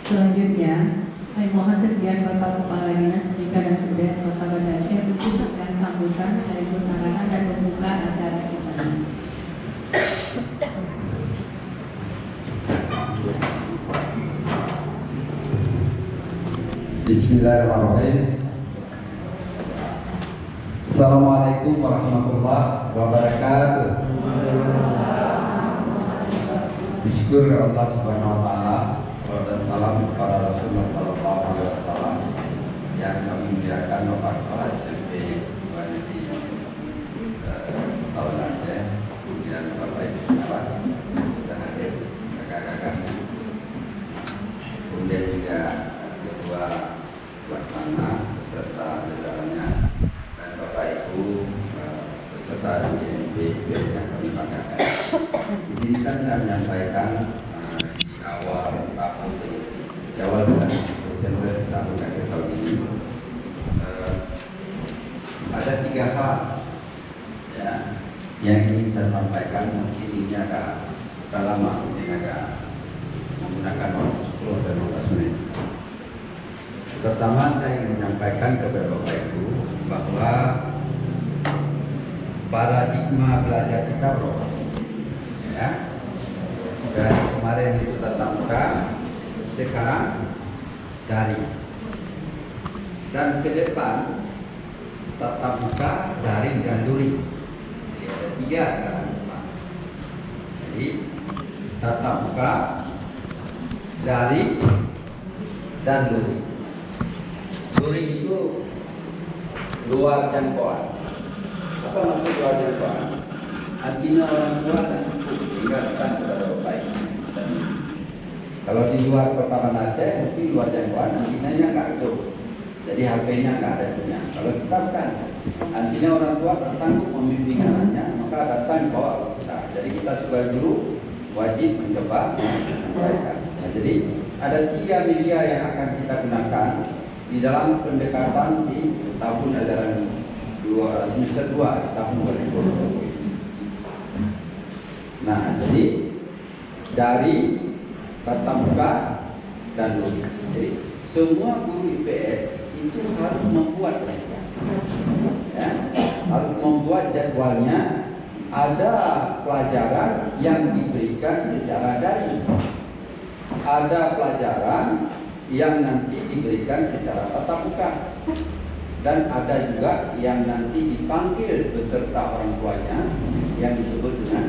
Selanjutnya, kami mohon kesediaan Bapak Kepala Dinas Pendidikan dan Kebudayaan Kota Banda Aceh untuk memberikan sambutan sekaligus arahan dan membuka acara kita. Bismillahirrahmanirrahim. Assalamualaikum warahmatullahi wabarakatuh. Bersyukur kepada Allah Subhanahu wa taala, salawat dan salam kepada Rasulullah sallallahu alaihi wasallam yang kami muliakan Bapak Kepala SMP Negeri Kota Aceh, kemudian Bapak Ibu Kelas dan hadir kakak-kakaknya, kemudian juga Ketua Pelaksana beserta jajarannya dan Bapak Ibu beserta DJMP UPS yang kami banggakan. Izinkan saya menyampaikan di awal bulan Desember tahun akhir tahun ini ada 3 hal ya, yang ingin saya sampaikan. Mungkin ini agak lama, mungkin agak menggunakan waktu 10 atau 15 menit. Pertama, saya ingin menyampaikan kepada Bapak Ibu bahwa paradigma belajar kita berubah. Ya, dari kemarin itu tatap muka, sekarang daring. Dan ke depan tatap muka, daring dan luring. Jadi ada 3 sekarang depan. Jadi tatap muka, daring dan luring. Luring itu luar jangkauan. Apa maksud luar jangkauan? Artinya orang tua dan cukup sehingga kita sudah baik. Kalau di luar Kota Banda Aceh mungkin luar jangkauan, antinanya nggak hidup, jadi HP-nya nggak ada sinyal. Kalau kita kan, artinya orang tua tak sanggup membimbing anaknya, maka datang bawa kita. Jadi kita sebagai guru wajib mencoba menyampaikan. Nah, jadi ada 3 media yang akan kita gunakan di dalam pendekatan di tahun ajaran semester 2 di tahun 2020. Nah, jadi dari tatap muka dan luring. Jadi semua guru IPS itu harus membuat ya, harus membuat jadwalnya. Ada pelajaran yang diberikan secara daring, ada pelajaran yang nanti diberikan secara tatap muka, dan ada juga yang nanti dipanggil beserta orang tuanya yang disebut dengan,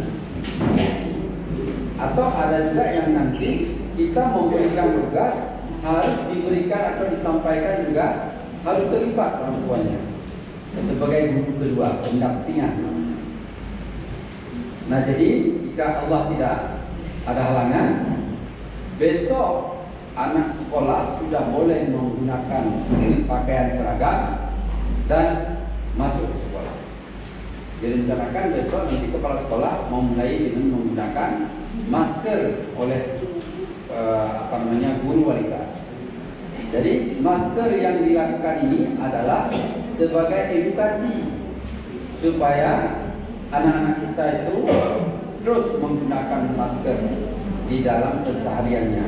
atau ada juga yang nanti kita memberikan tugas harus diberikan atau disampaikan juga harus terlibat orang tuanya sebagai guru kedua, pendampingan namanya. Nah, jadi jika Allah tidak ada halangan, besok anak sekolah sudah boleh menggunakan pakaian seragam dan masuk ke sekolah. Direncanakan besok nanti kepala sekolah memulai dengan menggunakan masker oleh guru wali kelas. Jadi masker yang dilakukan ini adalah sebagai edukasi supaya anak-anak kita itu terus menggunakan masker di dalam kesehariannya.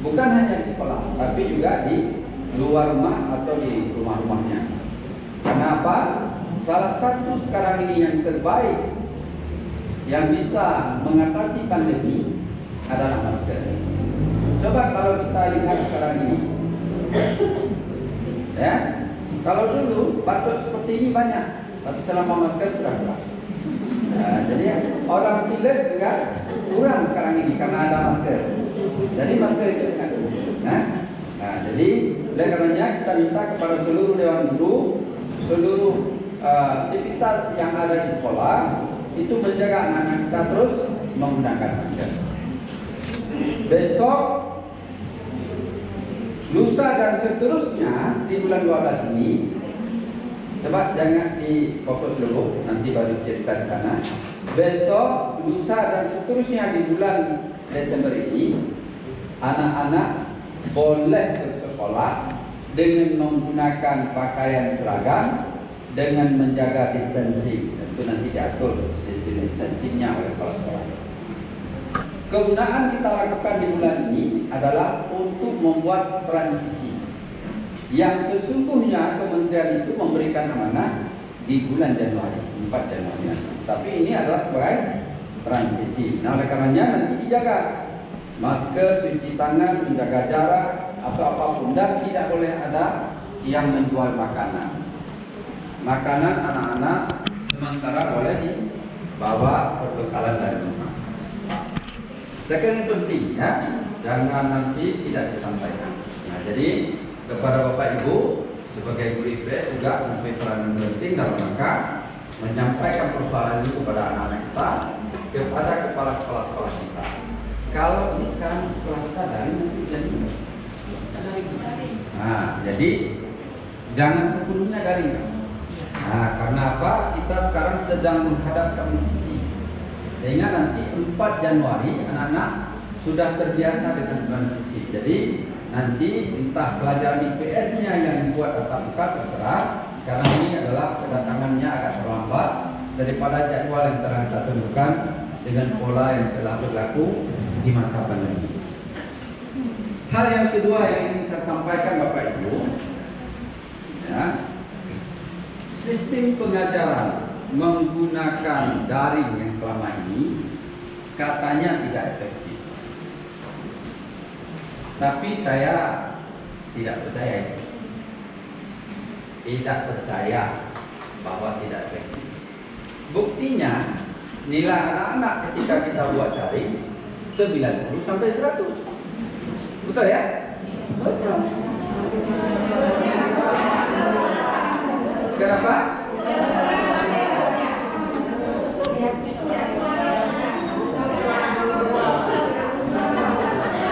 Bukan hanya di sekolah, tapi juga di luar rumah atau di rumah-rumahnya. Kenapa? Salah satu sekarang ini yang terbaik yang bisa mengatasi pandemi adalah masker. Coba kalau kita lihat sekarang ini, ya, kalau dulu batuk seperti ini banyak, tapi selama masker sudah kurang. Nah, jadi orang pilek juga kurang sekarang ini karena ada masker. Jadi masker itu sangat penting. Nah, jadi oleh karenanya kita minta kepada seluruh dewan guru, seluruh sivitas yang ada di sekolah itu menjaga anak-anak kita terus menggunakan masker. Besok, lusa dan seterusnya di bulan 12 ini, coba jangan difokus dulu, nanti baru cerita di sana. Besok, lusa dan seterusnya di bulan Desember ini, anak-anak boleh bersekolah dengan menggunakan pakaian seragam dengan menjaga distancing. Tentu nanti diatur sistem distancingnya oleh kepala sekolah. Kegunaan kita lakukan di bulan ini adalah untuk membuat transisi. Yang sesungguhnya kementerian itu memberikan amanah di bulan Januari, 4 Januari. Tapi ini adalah sebagai transisi. Nah, oleh karenanya nanti dijaga masker, cuci tangan, menjaga jarak atau apapun, dan tidak boleh ada yang menjual makanan. Makanan anak-anak sementara boleh dibawa perbekalan dari rumah. Saya kira ini penting ya, jangan nanti tidak disampaikan. Nah, jadi kepada Bapak Ibu sebagai guru IPS juga mempunyai peranan penting dalam rangka menyampaikan persoalan ini kepada anak-anak kita, kepada kepala sekolah kita. Kalau ini sekarang sekolah kita dari nanti jadi. Nah, jadi jangan sepenuhnya daring. Nah, karena apa? Kita sekarang sedang menghadap transisi. Sehingga nanti 4 Januari anak-anak sudah terbiasa dengan transisi. Jadi nanti entah pelajaran IPS-nya yang dibuat tatap muka terserah, karena ini adalah kedatangannya agak terlambat daripada jadwal yang telah kita tentukan dengan pola yang telah berlaku di masa pandemi. Hal yang kedua yang ingin saya sampaikan Bapak Ibu, ya, sistem pengajaran menggunakan daring yang selama ini katanya tidak efektif. Tapi saya tidak percaya itu. Tidak percaya bahwa tidak efektif. Buktinya nilai anak-anak ketika kita buat daring 90 sampai 100. Betul ya? Betul. Kenapa?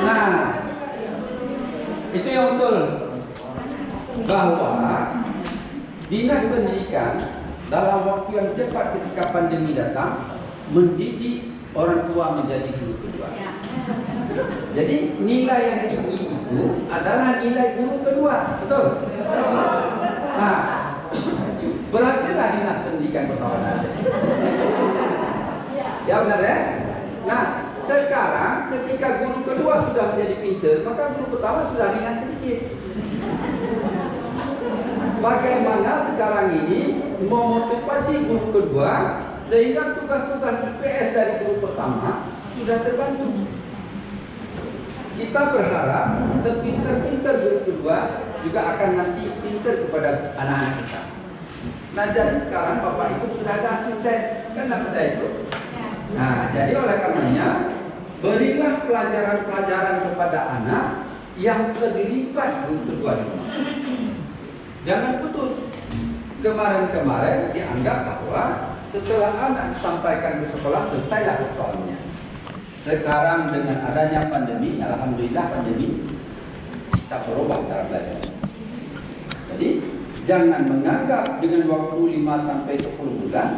Nah, itu yang betul, bahwa Dinas Pendidikan dalam waktu yang cepat ketika pandemi datang mendidik orang tua menjadi guru kedua. Jadi nilai yang tinggi itu adalah nilai guru kedua, betul? Nah, berhasillah Dinas Pendidikan pertama saja. Ya benar ya? Nah, sekarang ketika guru kedua sudah menjadi pintar, maka guru pertama sudah ringan sedikit. Bagaimana sekarang ini memotivasi guru kedua sehingga tugas-tugas IPS dari guru pertama sudah terbantu. Kita berharap sepintar-pintar guru kedua juga akan nanti pintar kepada anak-anak kita. Nah, jadi sekarang Bapak Ibu sudah ada asisten, kan tidak percaya itu? Nah, jadi oleh karenanya berilah pelajaran-pelajaran kepada anak yang terlibat guru kedua di rumah. Jangan putus. Kemarin-kemarin dianggap bahwa setelah anak disampaikan ke sekolah selesailah persoalannya. Sekarang dengan adanya pandemi, alhamdulillah pandemi, kita berubah cara belajar. Jadi jangan menganggap dengan waktu 5 sampai 10 bulan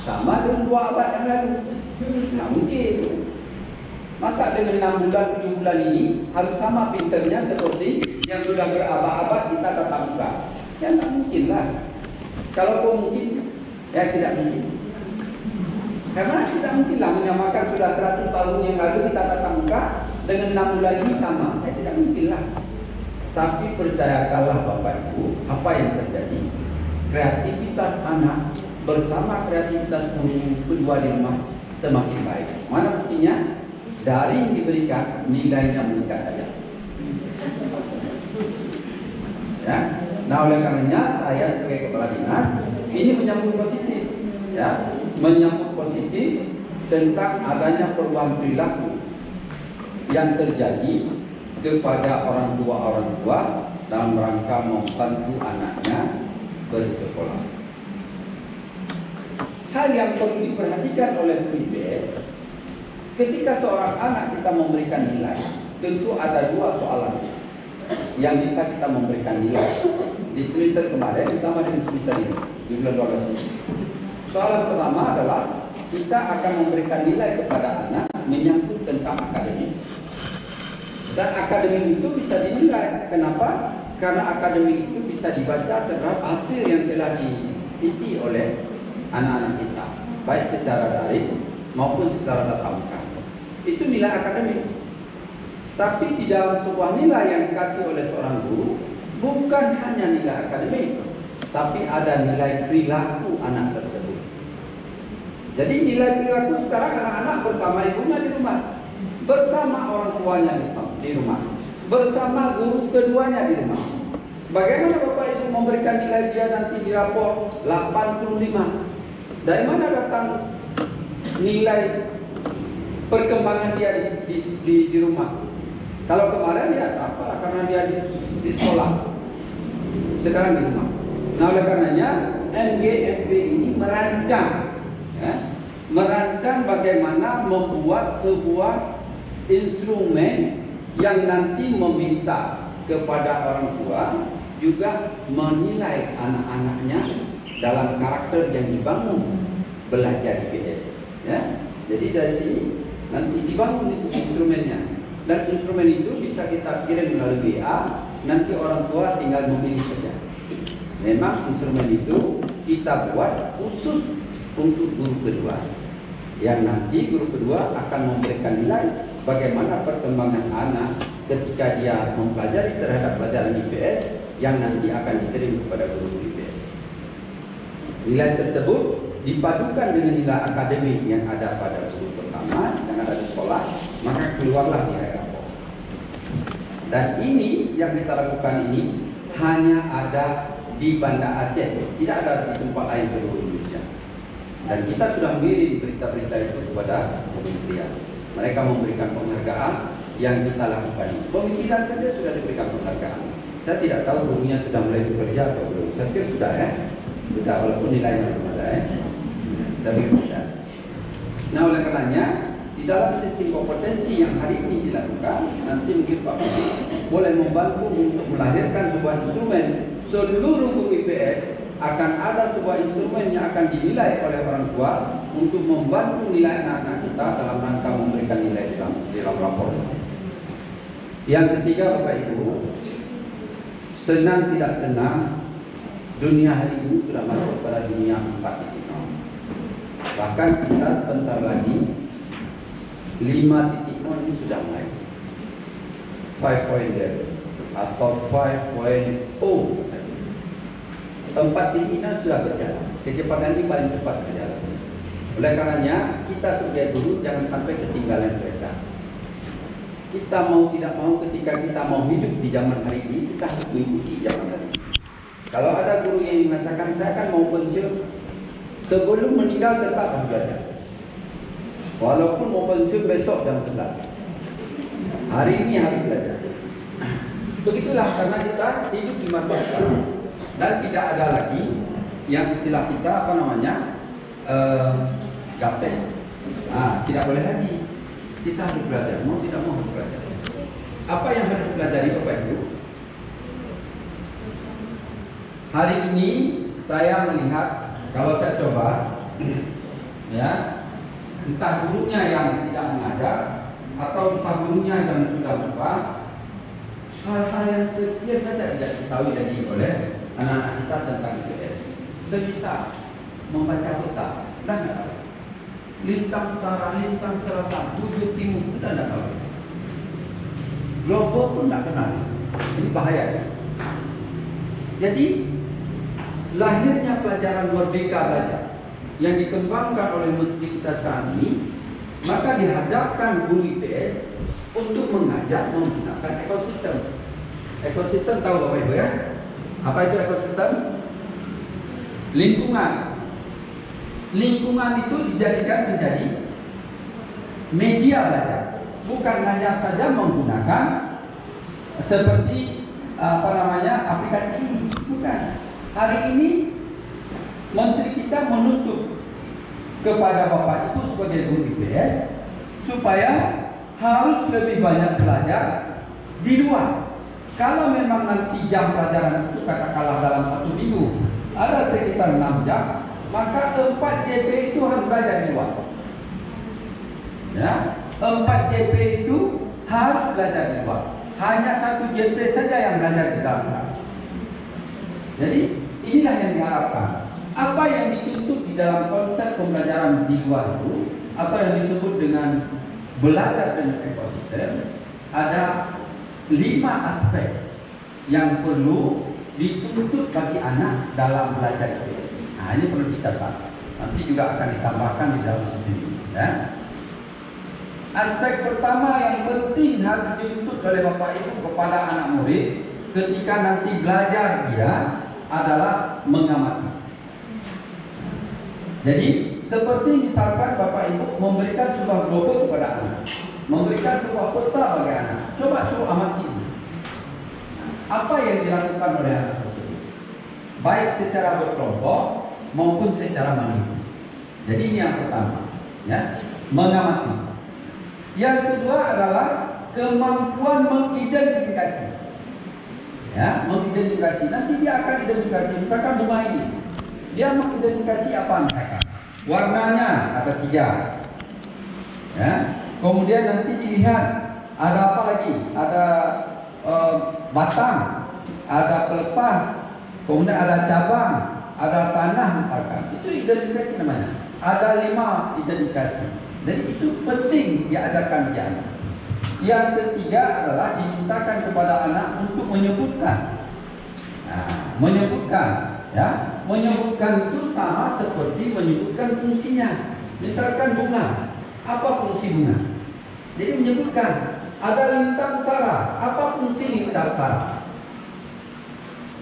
sama dengan 2 abad yang lalu. Nah, mungkin masa dengan 6 bulan, 7 bulan ini harus sama pinternya seperti yang sudah berabad-abad kita tatap muka. Ya tak mungkin lah. Kalaupun mungkin, ya tidak mungkin. Karena tidak mungkinlah menyamakan sudah 100 tahun yang lalu kita tatap muka dengan 6 bulan ini sama. Ya tidak mungkinlah. Tapi percayakanlah Bapak Ibu, apa yang terjadi? Kreativitas anak bersama kreativitas guru kedua di rumah semakin baik. Mana buktinya? Daring diberikan, nilainya meningkat saja. Ya. Nah, oleh karenanya saya sebagai kepala dinas ini menyambut positif, ya, menyambut positif tentang adanya perubahan perilaku yang terjadi kepada orang tua dalam rangka membantu anaknya bersekolah. Hal yang perlu diperhatikan oleh IPS, ketika seorang anak kita memberikan nilai, tentu ada 2 soalan yang bisa kita memberikan nilai. Di semester kemarin ditambah dengan semester ini di bulan 12 ini. Soalan pertama adalah kita akan memberikan nilai kepada anak menyangkut tentang akademik. Dan akademik itu bisa dinilai. Kenapa? Karena akademik itu bisa dibaca terhadap hasil yang telah diisi oleh anak-anak kita, baik secara daring maupun secara tatap muka. itu nilai akademik. Tapi di dalam sebuah nilai yang dikasih oleh seorang guru, bukan hanya nilai akademik, tapi ada nilai perilaku anak tersebut. Jadi nilai perilaku sekarang anak-anak bersama ibunya di rumah, bersama orang tuanya di rumah, bersama guru keduanya di rumah. Bagaimana Bapak Ibu memberikan nilai dia nanti di rapor 85? Dari mana datang nilai perkembangan dia di rumah? Kalau kemarin ya apa? Karena dia di sekolah, sekarang di rumah. Nah, oleh karenanya MGMP ini merancang bagaimana membuat sebuah instrumen yang nanti meminta kepada orang tua juga menilai anak-anaknya dalam karakter yang dibangun belajar IPS. Ya, jadi dari sini nanti dibangun itu instrumennya, dan instrumen itu bisa kita kirim melalui WA. Nanti orang tua tinggal memilih saja. Memang instrumen itu kita buat khusus untuk guru kedua, yang nanti guru kedua akan memberikan nilai bagaimana perkembangan anak ketika dia mempelajari terhadap pelajaran IPS yang nanti akan dikirim kepada guru IPS. Nilai tersebut dipadukan dengan nilai akademik yang ada pada guru pertama yang ada di sekolah, maka keluarlah nilai rapor. Dan ini yang kita lakukan ini hanya ada di Banda Aceh, tidak ada di tempat lain seluruh Indonesia. Dan kita sudah mengirim berita-berita itu kepada kementerian. Mereka memberikan penghargaan yang kita lakukan ini. Pemikiran saja sudah diberikan penghargaan. Saya tidak tahu gurunya sudah mulai bekerja atau belum. Saya kira sudah ya. Sudah, walaupun nilainya belum ada ya. Saya kira sudah. Nah, oleh karenanya di dalam sistem kompetensi yang hari ini dilakukan, nanti mungkin Pak Budi boleh membantu untuk melahirkan sebuah instrumen. Seluruh guru IPS akan ada sebuah instrumen yang akan dinilai oleh orang tua untuk membantu nilai anak-anak kita dalam rangka memberikan nilai dalam rapor. Yang ketiga, Bapak Ibu, senang tidak senang, dunia hari ini sudah masuk pada dunia 4.0. Bahkan kita sebentar lagi 5.0 ini sudah mulai 5.0 atau 5.0. 4 tingginya sudah berjalan. Kecepatan ini paling cepat berjalan. Oleh karenanya kita sebagai guru jangan sampai ketinggalan kereta. Kita mau tidak mau, ketika kita mau hidup di zaman hari ini, kita harus mengikuti zaman hari ini. Kalau ada guru yang mengatakan saya akan mau pensiun, sebelum meninggal tetap harus belajar. Walaupun mau pensiun besok jam 11, hari ini harus belajar. Begitulah, karena kita hidup di masa sekarang. Dan tidak ada lagi yang istilah kita gaptek. Tidak boleh lagi. Kita harus belajar, mau tidak mau harus belajar. Apa yang harus dipelajari Bapak Ibu? Hari ini saya melihat, kalau saya coba, ya, entah gurunya yang tidak mengajar atau entah gurunya yang sudah lupa, hal-hal yang kecil saja tidak diketahui lagi oleh anak-anak kita tentang IPS. Sebisa membaca peta, sudah tidak tahu. Lintang utara, lintang selatan, bujur timur, sudah tidak tahu. Global pun tidak kenal. Ini bahaya ya? Jadi lahirnya pelajaran Merdeka Belajar yang dikembangkan oleh menteri kita sekarang ini, maka dihadapkan guru IPS untuk mengajar menggunakan ekosistem. Ekosistem tahu Bapak Ibu ya? Apa itu ekosistem? Lingkungan. Lingkungan itu dijadikan menjadi media belajar. Bukan hanya saja menggunakan seperti aplikasi ini. Bukan. Hari ini menteri kita menuntut kepada Bapak Ibu sebagai guru IPS supaya harus lebih banyak belajar di luar. Kalau memang nanti jam pelajaran itu katakanlah dalam 1 minggu ada sekitar 6 jam, maka 4 JP itu harus belajar di luar. Ya, 4 JP itu harus belajar di luar. Hanya 1 JP saja yang belajar di dalam kelas. Jadi inilah yang diharapkan. Apa yang dituntut di dalam konsep pembelajaran di luar itu, atau yang disebut dengan belajar dengan ekosistem, ada 5 aspek yang perlu dituntut bagi anak dalam belajar IPS. Nah, ini perlu kita tahu. Nanti juga akan ditambahkan di dalam studi. Ya. Aspek pertama yang penting harus dituntut oleh Bapak Ibu kepada anak murid ketika nanti belajar dia adalah mengamati. Jadi seperti misalkan Bapak Ibu memberikan sebuah global kepada anak, memberikan sebuah peta bagi anak, coba suruh amati. Apa yang dilakukan oleh anak tersebut, baik secara berkelompok maupun secara mandiri. Jadi ini yang pertama, ya, mengamati. Yang kedua adalah kemampuan mengidentifikasi. Ya, mengidentifikasi. Nanti dia akan identifikasi. Misalkan bunga ini, dia mengidentifikasi apa misalkan? Warnanya ada 3. Ya. Kemudian nanti dilihat ada apa lagi? Ada batang, ada pelepah, kemudian ada cabang, ada tanah misalkan. Itu identifikasi namanya. Ada 5 identifikasi. Jadi itu penting diajarkan dia. Yang ketiga adalah dimintakan kepada anak untuk menyebutkan. Nah, menyebutkan, ya, menyebutkan itu sama seperti menyebutkan fungsinya. Misalkan bunga, apa fungsi bunga? Jadi menyebutkan ada lintang utara, apa fungsi lintang utara?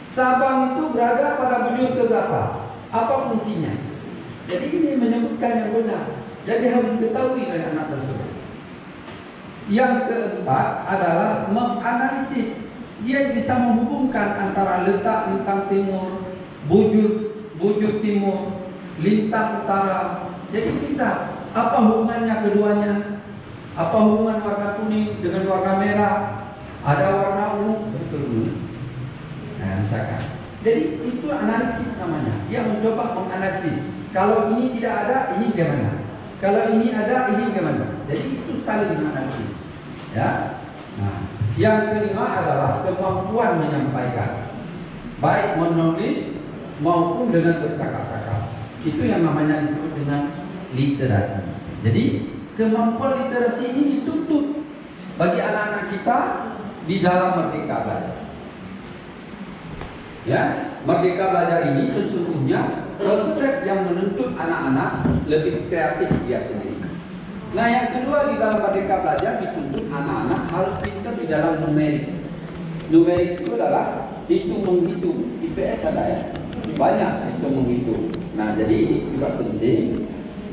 Sabang itu berada pada bujur keberapa? Apa fungsinya? Jadi ini menyebutkan yang benar. Jadi harus diketahui oleh anak tersebut. Yang keempat adalah menganalisis. Dia bisa menghubungkan antara letak lintang timur, bujur timur, lintang utara. Jadi bisa apa hubungannya keduanya? Apa hubungan warna kuning dengan warna merah? Ada warna ungu, betul. Nah, misalkan. Jadi itu analisis namanya. Dia mencoba menganalisis. Kalau ini tidak ada, ini bagaimana? Kalau ini ada, ini bagaimana? Jadi itu saling menganalisis. Ya. Nah, yang kelima adalah kemampuan menyampaikan, baik menulis maupun dengan bercakap-cakap. Itu yang namanya disebut dengan literasi. Jadi kemampuan literasi ini dituntut bagi anak-anak kita di dalam Merdeka Belajar. Ya, Merdeka Belajar ini sesungguhnya konsep yang menuntut anak-anak lebih kreatif dia sendiri. Nah, yang kedua di dalam Merdeka Belajar dituntut anak-anak harus pintar di dalam numerik. Numerik itu adalah hitung-menghitung. IPS ada ya, banyak hitung-menghitung. Nah, jadi ini juga penting.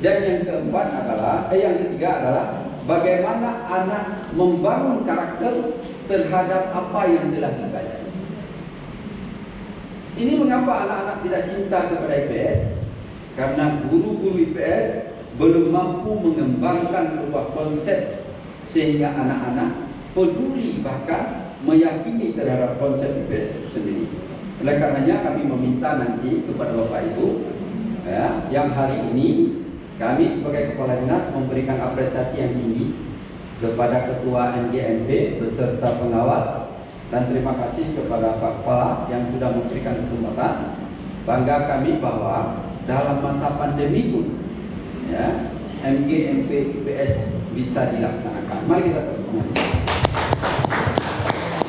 Dan yang keempat adalah, yang ketiga adalah bagaimana anak membangun karakter terhadap apa yang telah dipelajari. Ini mengapa anak-anak tidak cinta kepada IPS? Karena guru-guru IPS belum mampu mengembangkan sebuah konsep sehingga anak-anak peduli bahkan meyakini terhadap konsep IPS itu sendiri. Oleh karenanya kami meminta nanti kepada Bapak Ibu, ya, yang hari ini kami sebagai Kepala Dinas memberikan apresiasi yang tinggi kepada Ketua MGMP beserta pengawas. Dan terima kasih kepada Pak Kepala yang sudah memberikan kesempatan. Bangga kami bahwa dalam masa pandemi pun, ya, MGMP IPS bisa dilaksanakan. Mari kita tepuk tangan.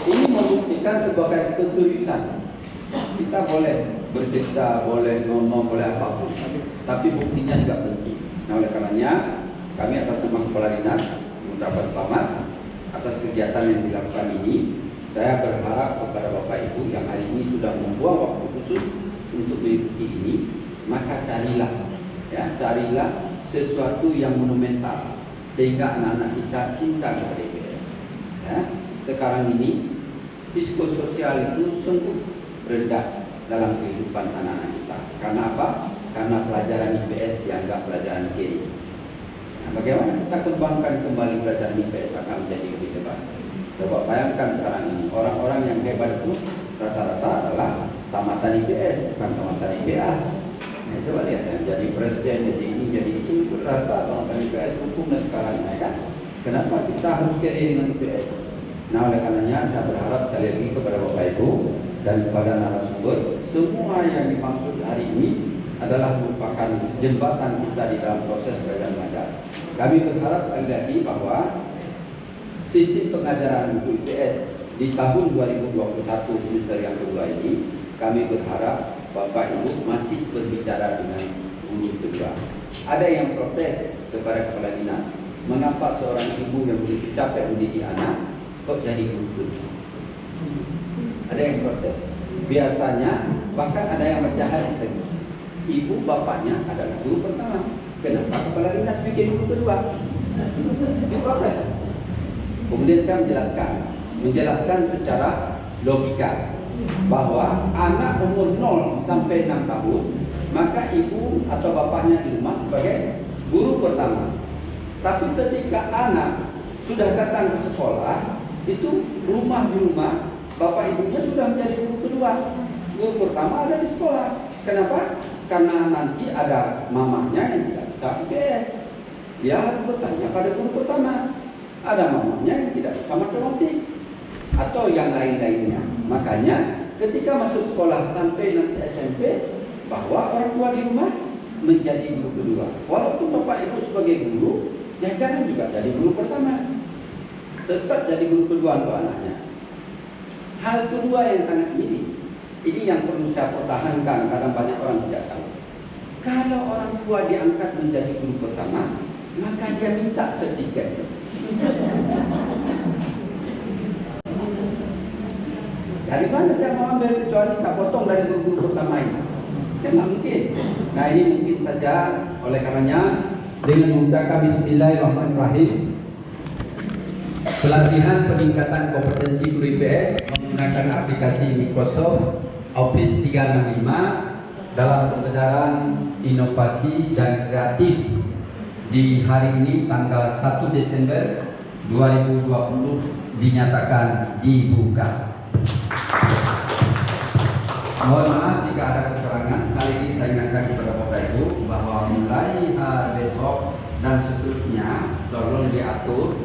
Ini membuktikan sebagai keseriusan. Kita boleh bercerita, boleh ngomong, boleh apapun, tapi buktinya juga penting. Nah, oleh karenanya kami atas nama Kepala Dinas mengucapkan selamat atas kegiatan yang dilakukan ini. Saya berharap kepada Bapak Ibu yang hari ini sudah membuang waktu khusus untuk mengikuti ini, maka carilah, ya, carilah sesuatu yang monumental sehingga anak-anak kita cinta kepada IPS. Ya. Sekarang ini psikososial itu sungguh rendah dalam kehidupan anak-anak kita. Karena apa? Karena pelajaran IPS dianggap pelajaran kiri. Nah, bagaimana kita kembangkan kembali pelajaran IPS akan menjadi lebih hebat? Coba bayangkan sekarang ini, orang-orang yang hebat itu rata-rata adalah tamatan IPS, bukan tamatan IPA. Nah, coba lihat ya, jadi presiden, jadi ini, jadi itu rata tamatan IPS, hukum dan sekarang, ya kan? Kenapa kita harus kiri dengan IPS? Nah, oleh karenanya saya berharap sekali lagi kepada Bapak Ibu dan kepada narasumber, semua yang dimaksud hari ini adalah merupakan jembatan kita di dalam proses belajar mengajar. Kami berharap sekali lagi bahwa sistem pengajaran IPS di tahun 2021 semester yang kedua ini, kami berharap Bapak Ibu masih berbicara dengan guru kedua. Ada yang protes kepada kepala dinas, mengapa seorang ibu yang begitu capek mendidik anak kok jadi guru kedua? Ada yang protes. Biasanya bahkan ada yang baca hadis lagi. Ibu bapaknya adalah guru pertama. Kenapa kepala dinas bikin guru kedua? Diprotes. Kemudian saya menjelaskan secara logika bahwa anak umur 0 sampai 6 tahun, maka ibu atau bapaknya di rumah sebagai guru pertama. Tapi ketika anak sudah datang ke sekolah, itu rumah di rumah, bapak ibunya sudah menjadi guru kedua. Guru pertama ada di sekolah. Kenapa? Karena nanti ada mamahnya yang tidak bisa IPS. Dia harus bertanya pada guru pertama. Ada mamahnya yang tidak bisa matematik atau yang lain-lainnya. Makanya ketika masuk sekolah sampai nanti SMP, bahwa orang tua di rumah menjadi guru kedua. Walaupun bapak ibu sebagai guru, ya jangan juga jadi guru pertama. Tetap jadi guru kedua untuk anaknya. Hal kedua yang sangat miris, ini yang perlu saya pertahankan, kadang banyak orang tidak tahu. Kalau orang tua diangkat menjadi guru pertama, maka dia minta sertifikasi. Dari mana saya mau ambil kecuali saya potong dari guru pertama ini? Tidak mungkin. Nah ini mungkin saja, oleh karenanya dengan mengucapkan Bismillahirrahmanirrahim, pelatihan peningkatan kompetensi guru IPS menggunakan aplikasi Microsoft Office 365 dalam pembelajaran inovasi dan kreatif di hari ini tanggal 1 Desember 2020 dinyatakan dibuka. Mohon maaf jika ada kekurangan. Sekali lagi saya ingatkan kepada Bapak Ibu bahwa mulai besok dan seterusnya tolong diatur,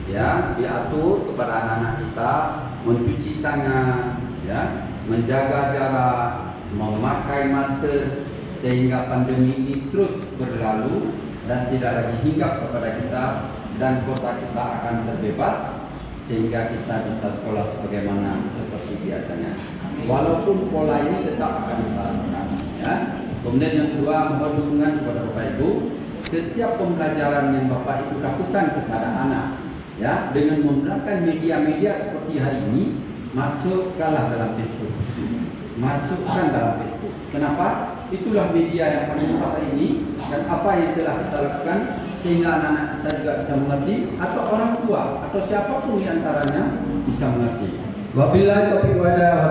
ya, diatur kepada anak-anak kita mencuci tangan, ya, menjaga jarak, memakai masker sehingga pandemi ini terus berlalu dan tidak lagi hinggap kepada kita dan kota kita akan terbebas sehingga kita bisa sekolah sebagaimana seperti biasanya. Walaupun pola ini tetap akan dilakukan, ya. Kemudian yang kedua, mohon dukungan kepada Bapak Ibu. Setiap pembelajaran yang Bapak Ibu lakukan kepada anak, ya, dengan menggunakan media-media seperti hari ini, masukkanlah dalam Facebook. Masukkan dalam Facebook. Kenapa? Itulah media yang paling tepat ini, dan apa yang telah kita lakukan sehingga anak-anak kita juga bisa mengerti, atau orang tua atau siapapun di antaranya bisa mengerti. Wabillahi taufiq wal hidayah.